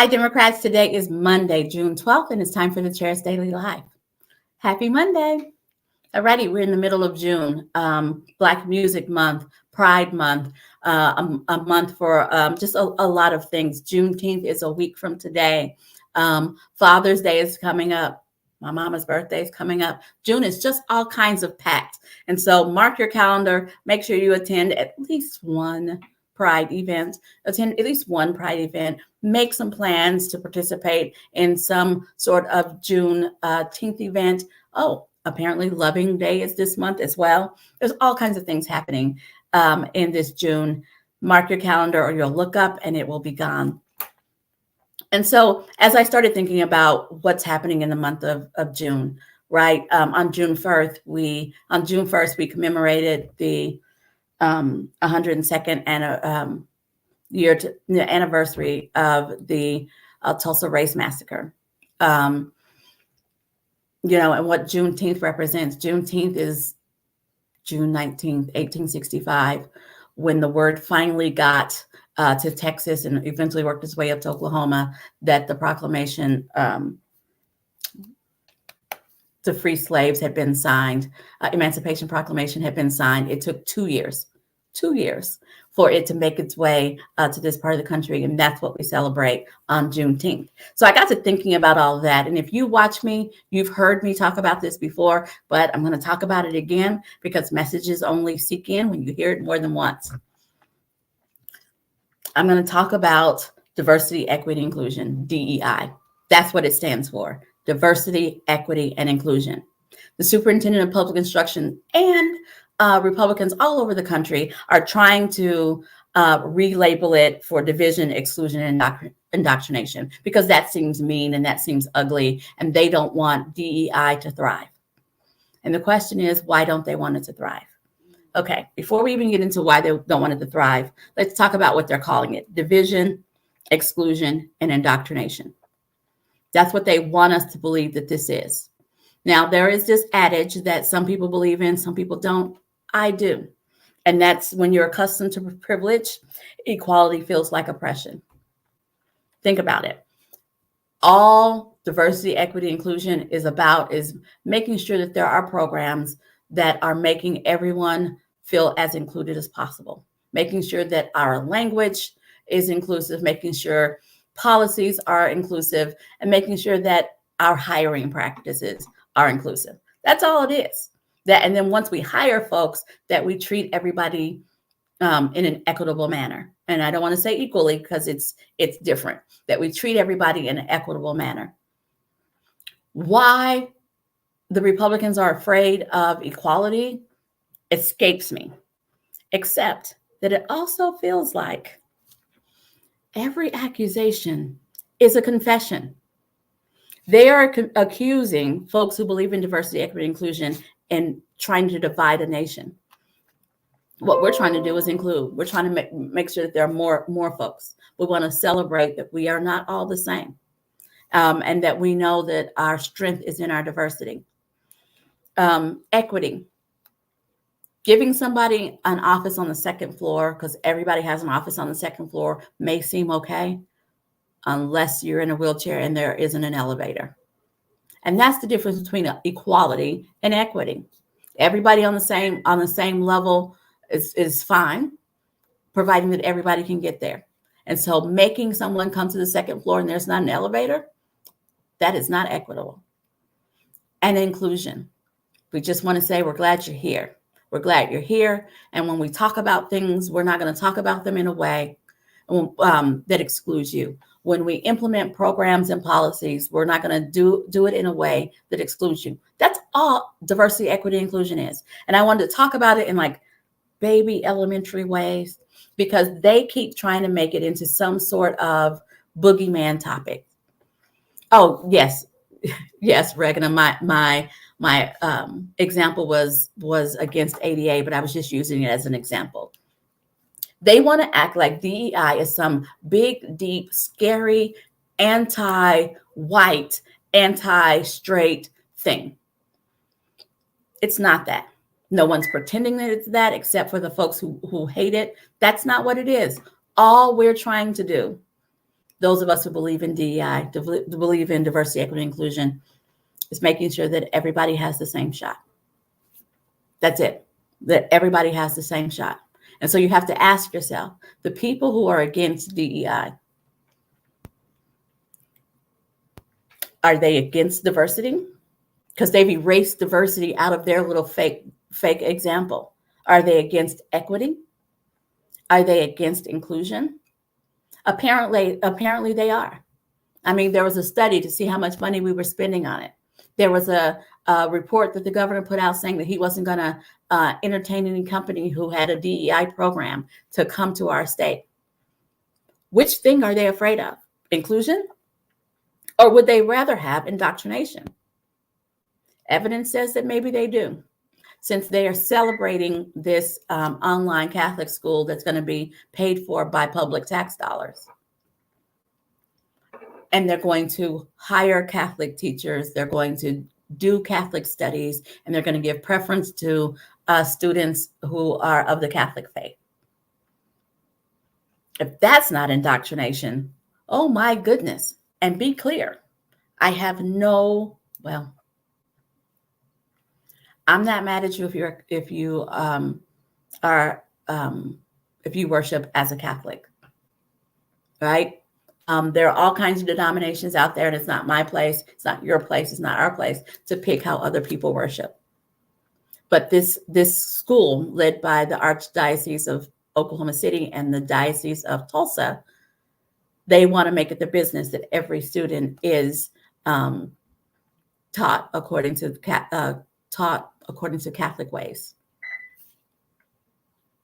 Hi, Democrats. Today is Monday, June 12th, and it's time for the Chair's Daily Live. Happy Monday. Alrighty, we're in the middle of June, Black Music Month, Pride Month, a month for just a lot of things. Juneteenth is a week from today. Father's Day is coming up. My mama's birthday is coming up. June is just all kinds of packed. And so mark your calendar. Make sure you attend at least one Pride event. Attend at least one Pride event. Make some plans to participate in some sort of Juneteenth event. Oh, apparently Loving Day is this month as well. There's all kinds of things happening in this June. Mark your calendar or you'll look up and it will be gone. And so as I started thinking about what's happening in the month of June, right? On June 1st, we commemorated the 102nd the anniversary of the Tulsa Race Massacre. And what Juneteenth represents. Juneteenth is June 19th, 1865, when the word finally got to Texas and eventually worked its way up to Oklahoma, that the proclamation to free slaves had been signed, Emancipation Proclamation had been signed. It took 2 years for it to make its way to this part of the country. And that's what we celebrate on Juneteenth. So I got to thinking about all of that. And if you watch me, you've heard me talk about this before, but I'm going to talk about it again because messages only seek in when you hear it more than once. I'm going to talk about diversity, equity, inclusion, DEI. That's what it stands for. Diversity, equity, and inclusion. The superintendent of public instruction and Republicans all over the country are trying to relabel it for division, exclusion, and indoctrination because that seems mean and that seems ugly, and they don't want DEI to thrive. And the question is, why don't they want it to thrive? Okay, before we even get into why they don't want it to thrive, let's talk about what they're calling it: division, exclusion, and indoctrination. That's what they want us to believe that this is. Now, there is this adage that some people believe in, some people don't. I do. And that's when you're accustomed to privilege, equality feels like oppression. Think about it. All diversity, equity, inclusion is about is making sure that there are programs that are making everyone feel as included as possible, making sure that our language is inclusive, making sure policies are inclusive, and making sure that our hiring practices are inclusive. That's all it is. And then once we hire folks, that we treat everybody in an equitable manner. And I don't want to say equally because it's different, that we treat everybody in an equitable manner. Why the Republicans are afraid of equality escapes me, except that it also feels like every accusation is a confession. They are accusing folks who believe in diversity, equity, inclusion and trying to divide a nation. What we're trying to do is include. We're trying to make sure that there are more folks. We want to celebrate that we are not all the same, and that we know that our strength is in our diversity. Equity. Giving somebody an office on the second floor, because everybody has an office on the second floor, may seem okay, unless you're in a wheelchair and there isn't an elevator. And that's the difference between equality and equity. Everybody on the same level is fine, providing that everybody can get there. And so making someone come to the second floor and there's not an elevator, that is not equitable. And inclusion. We just want to say we're glad you're here. We're glad you're here. And when we talk about things, we're not going to talk about them in a way that excludes you. When we implement programs and policies, we're not going to do it in a way that excludes you. That's all diversity, equity, inclusion is. And I wanted to talk about it in like baby elementary ways because they keep trying to make it into some sort of boogeyman topic. Oh, yes. Yes, Regina, my example was against ADA, but I was just using it as an example. They want to act like DEI is some big, deep, scary, anti-white, anti-straight thing. It's not that. No one's pretending that it's that except for the folks who hate it. That's not what it is. All we're trying to do those of us who believe in DEI, believe in diversity, equity, inclusion, is making sure that everybody has the same shot. That's it, that everybody has the same shot. And so you have to ask yourself, the people who are against DEI, are they against diversity? Because they've erased diversity out of their little fake example. Are they against equity? Are they against inclusion? Apparently they are. I mean, there was a study to see how much money we were spending on it. There was a report that the governor put out saying that he wasn't going to entertain any company who had a DEI program to come to our state. Which thing are they afraid of? Inclusion? Or would they rather have indoctrination? Evidence says that maybe they do, since they are celebrating this online Catholic school that's going to be paid for by public tax dollars. And they're going to hire Catholic teachers. They're going to do Catholic studies, and they're going to give preference to students who are of the Catholic faith. If that's not indoctrination, oh my goodness. And be clear, I have no, well, I'm not mad at you if you worship as a Catholic, right? There are all kinds of denominations out there, and it's not my place, it's not your place, it's not our place to pick how other people worship. But this school, led by the Archdiocese of Oklahoma City and the Diocese of Tulsa, they want to make it their business that every student is taught according to Catholic ways.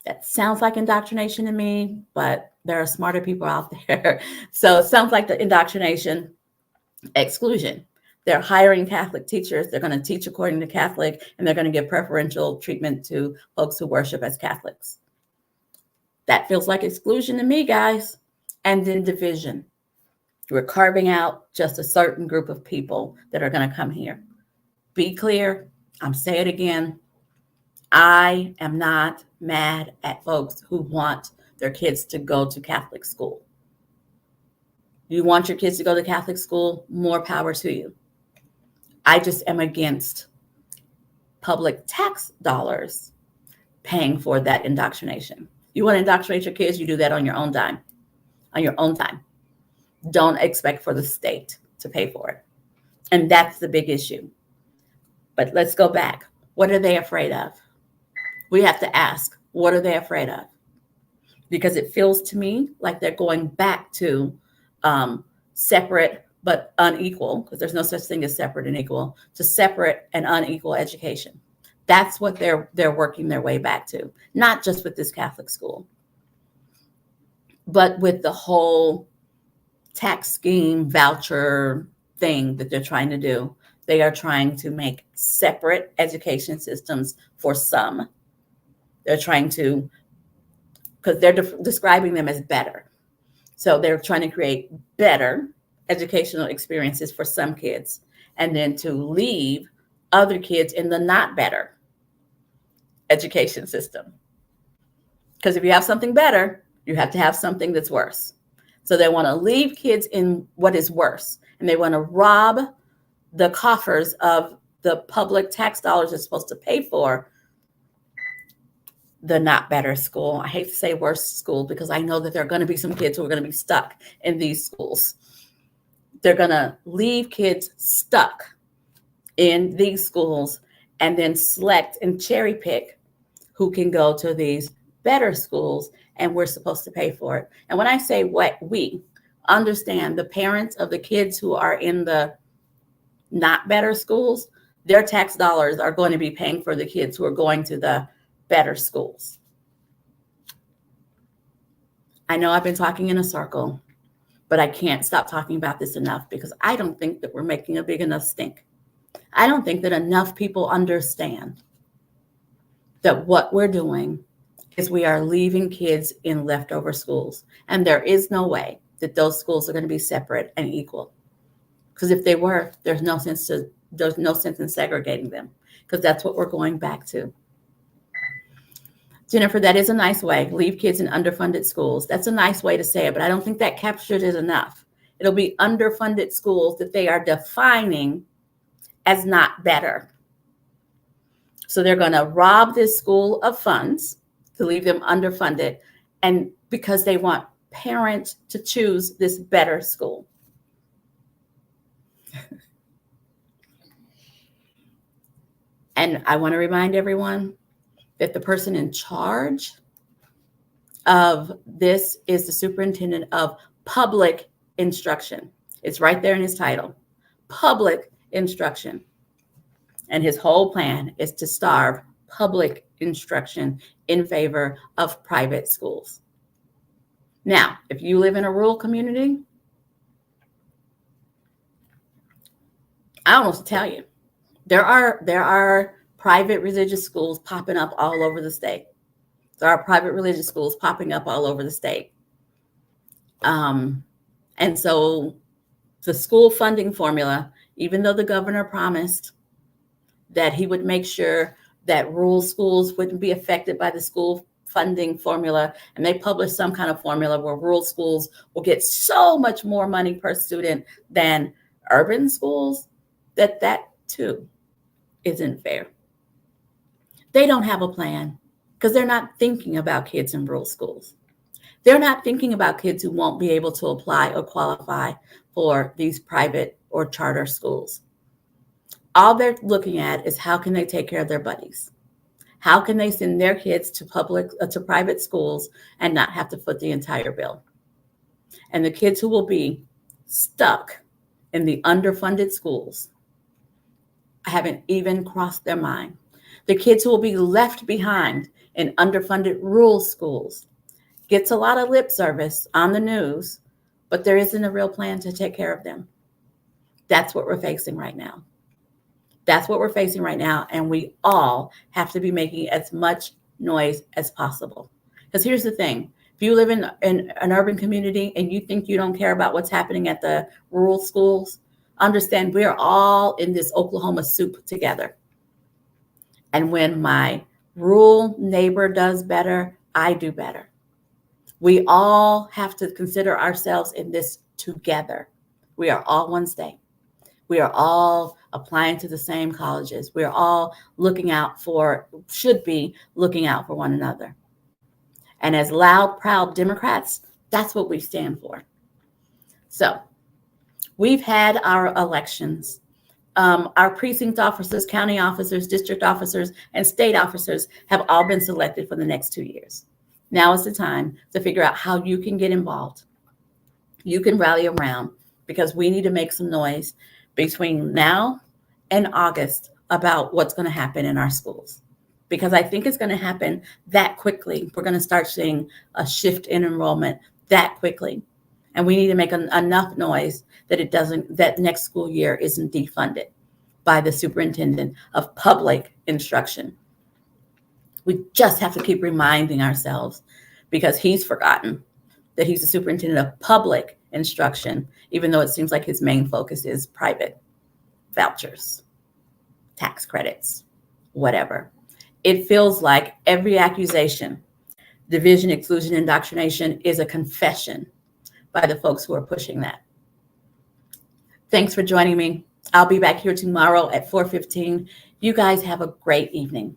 That sounds like indoctrination to me, but there are smarter people out there. So it sounds like the indoctrination. Exclusion. They're hiring Catholic teachers. They're going to teach according to Catholic, and they're going to give preferential treatment to folks who worship as Catholics. That feels like exclusion to me, guys. And then division. We're carving out just a certain group of people that are going to come here. Be clear. I'm saying it again. I am not mad at folks who want their kids to go to Catholic school. You want your kids to go to Catholic school, more power to you. I just am against public tax dollars paying for that indoctrination. You want to indoctrinate your kids, you do that on your own dime. On your own time. Don't expect for the state to pay for it. And that's the big issue. But let's go back. What are they afraid of? We have to ask, what are they afraid of? Because it feels to me like they're going back to separate but unequal, because there's no such thing as separate and equal, to separate and unequal education. That's what they're working their way back to, not just with this Catholic school, but with the whole tax scheme voucher thing that they're trying to do. They are trying to make separate education systems for some. They're trying to, because they're describing them as better. So they're trying to create better educational experiences for some kids, and then to leave other kids in the not better education system. Because if you have something better, you have to have something that's worse. So they want to leave kids in what is worse, and they want to rob the coffers of the public tax dollars that's supposed to pay for the not better school. I hate to say worse school, because I know that there are going to be some kids who are going to be stuck in these schools. They're going to leave kids stuck in these schools and then select and cherry pick who can go to these better schools, and we're supposed to pay for it. And when I say what, we understand the parents of the kids who are in the not better schools, their tax dollars are going to be paying for the kids who are going to the better schools. I know I've been talking in a circle, but I can't stop talking about this enough, because I don't think that we're making a big enough stink. I don't think that enough people understand that what we're doing is we are leaving kids in leftover schools. And there is no way that those schools are going to be separate and equal. Because if they were, there's no sense in segregating them, because that's what we're going back to. Jennifer, that is a nice way. Leave kids in underfunded schools. That's a nice way to say it, but I don't think that captured it enough. It'll be underfunded schools that they are defining as not better. So they're going to rob this school of funds to leave them underfunded, and because they want parents to choose this better school. And I want to remind everyone that the person in charge of this is the superintendent of public instruction. It's right there in his title, public instruction. And his whole plan is to starve public instruction in favor of private schools. Now, if you live in a rural community, I don't know what to tell you. There are private religious schools popping up all over the state. There are private religious schools popping up all over the state. And so the school funding formula, even though the governor promised that he would make sure that rural schools wouldn't be affected by the school funding formula, and they published some kind of formula where rural schools will get so much more money per student than urban schools, that too isn't fair. They don't have a plan because they're not thinking about kids in rural schools. They're not thinking about kids who won't be able to apply or qualify for these private or charter schools. All they're looking at is how can they take care of their buddies? How can they send their kids to private schools and not have to foot the entire bill? And the kids who will be stuck in the underfunded schools haven't even crossed their mind. The kids who will be left behind in underfunded rural schools gets a lot of lip service on the news, but there isn't a real plan to take care of them. That's what we're facing right now. That's what we're facing right now. And we all have to be making as much noise as possible. Because here's the thing. If you live in an urban community and you think you don't care about what's happening at the rural schools, understand we're all in this Oklahoma soup together. And when my rural neighbor does better, I do better. We all have to consider ourselves in this together. We are all one state. We are all applying to the same colleges. We're all should be looking out for one another. And as loud, proud Democrats, that's what we stand for. So we've had our elections. Our precinct officers, county officers, district officers, and state officers have all been selected for the next 2 years. Now is the time to figure out how you can get involved. You can rally around because we need to make some noise between now and August about what's going to happen in our schools. Because I think it's going to happen that quickly. We're going to start seeing a shift in enrollment that quickly. And we need to make enough noise that next school year isn't defunded by the superintendent of public instruction. We just have to keep reminding ourselves because he's forgotten that he's the superintendent of public instruction, even though it seems like his main focus is private vouchers, tax credits, whatever. It feels like every accusation, division, exclusion, indoctrination is a confession by the folks who are pushing that. Thanks for joining me. I'll be back here tomorrow at 4:15. You guys have a great evening.